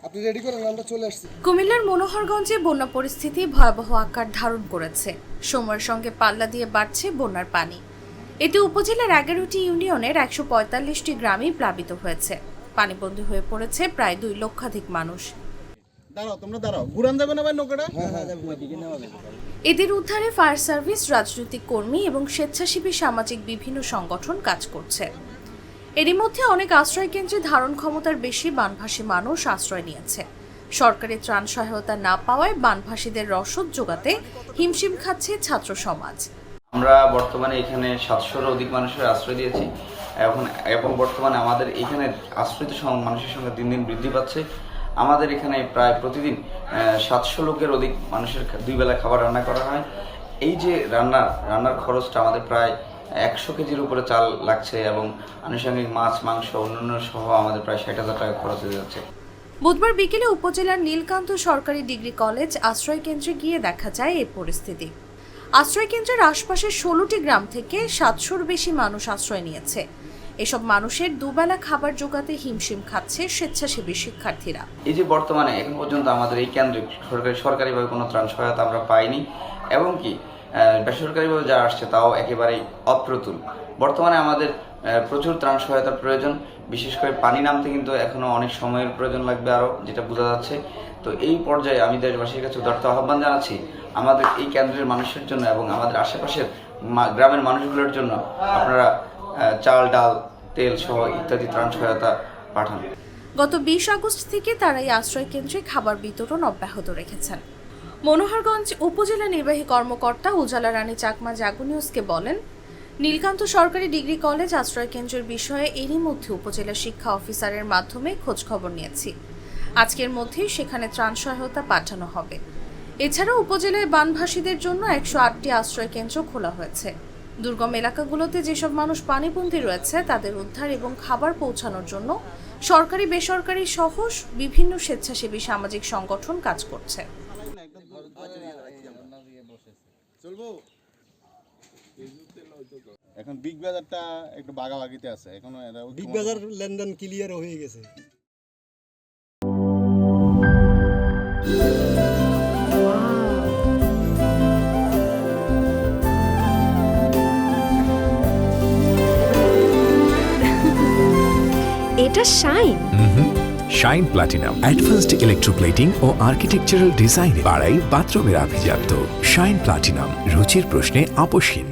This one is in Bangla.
আপনি রেডি করেন, আমরা চলে আসছি। কুমিল্লার মনোহরগঞ্জে বন্যা পরিস্থিতি ভয়াবহ আকার ধারণ করেছে। সময়ের সঙ্গে পাল্লা দিয়ে বাড়ছে বন্যার পানি। এতে উপজেলার 11টি ইউনিয়নের 145টি গ্রামই প্লাবিত হয়েছে। পানিবন্দী হয়ে পড়েছে প্রায় 2 লক্ষাধিক মানুষ। দাঁড়াও, তোমরা দাঁড়াও, ঘুরান যাবে না ভাই নৌকাটা? এদের উদ্ধারে ফায়ার সার্ভিস, রাজনৈতিক কর্মী এবং স্বেচ্ছাসেবী সামাজিক বিভিন্ন সংগঠন কাজ করছে। এরই মধ্যে অনেক আশ্রয় কেন্দ্রে ধারণ ক্ষমতার বেশি বানভাসী মানুষ আশ্রয় নিয়েছে। সরকারি ত্রাণ সহায়তা না পাওয়ায় বানভাসীদের রসদ জোগাতে হিমশিম খাচ্ছে ছাত্র সমাজ। আমরা বর্তমানে এখানে 700-র অধিক মানুষের আশ্রয় দিয়েছি এবং বর্তমানে আমাদের এখানে আশ্রিত মানুষের সংখ্যা দিন দিন বৃদ্ধি পাচ্ছে। আমাদের এখানে প্রায় প্রতিদিন 700 লোকের অধিক মানুষের 2 বেলা খাবার রান্না করা হয়। এই যে রান্নার খরচটা আমাদের প্রায় 100 কেজির উপরে চাল লাগছে এবং আনুষঙ্গিক মাছ, মাংস, অন্যান্য সহ আমাদের প্রায় 60,000 টাকা খরচ হয়ে যাচ্ছে। বুধবার বিকেলে উপজেলার নীলকান্ত সরকারি ডিগ্রি কলেজ আশ্রয় কেন্দ্রে গিয়ে দেখা যায় এই পরিস্থিতি। আশ্রয় কেন্দ্রের আশপাশের 16টি গ্রাম থেকে 700-র বেশি মানুষ আশ্রয় নিয়েছে। এসব মানুষের দুবেলা খাবার জোগাতে হিমশিম খাচ্ছে স্বেচ্ছাসেবী শিক্ষার্থীরা। এই যে বর্তমানে এখন পর্যন্ত আমাদের এই কেন্দ্রে সরকারিভাবে কোনো ত্রাণ সহায়তা আমরা পাইনি এবং কি বেসরকারিভাবে যা আসছে তাও একেবারেই অপ্রতুল। বর্তমানে আমাদের প্রচুর ত্রাণ সহায়তার প্রয়োজন, বিশেষ করে পানি নামতে কিন্তু এখনো অনেক সময়ের প্রয়োজন লাগবে আরও, যেটা বোঝা যাচ্ছে। তো এই পর্যায়ে আমি দেশবাসীর কাছে উদারত আহ্বান জানাচ্ছি, আমাদের এই কেন্দ্রের মানুষের জন্য এবং আমাদের আশেপাশের গ্রামের মানুষগুলোর জন্য আপনারা চাল, ডাল, তেল সহ ইত্যাদি ত্রাণ সহায়তা পাঠান। গত 20 আগস্ট থেকে তারা এই আশ্রয় কেন্দ্রে খাবার বিতরণ অব্যাহত রেখেছেন। মনোহরগঞ্জ উপজেলা নির্বাহী কর্মকর্তা উজালা রানী চাকমা জাগো নিউজকে বলেন, নীলকান্ত সরকারি ডিগ্রি কলেজ আশ্রয় কেন্দ্রের বিষয়ে এরই মধ্যে উপজেলা শিক্ষা অফিসারের মাধ্যমে খোঁজ খবর নিয়েছি। আজকের মধ্যেই সেখানে ত্রাণ সহায়তা পাঠানো হবে। এছাড়া উপজেলায় বানভাসীদের জন্য 108টি আশ্রয় কেন্দ্র খোলা হয়েছে। দুর্গম এলাকাগুলোতে যেসব মানুষ পানিবন্দী রয়েছে তাদের উদ্ধার এবং খাবার পৌঁছানোর জন্য সরকারি, বেসরকারি সহ বিভিন্ন স্বেচ্ছাসেবী সামাজিক সংগঠন কাজ করছে। এখন বিগ বাজারটা একটু বাগাবাগিতে আছে, এখনো বিগ বাজার লেনদেন ক্লিয়ার হয়ে গেছে। এটা shine shine platinum advanced electroplating ও আর্কিটেকচারাল ডিজাইনে বাড়াই বাথরুমের আভিজাত্য। শাইন প্লাটিনাম, রুচির প্রশ্নে আপোষহীন।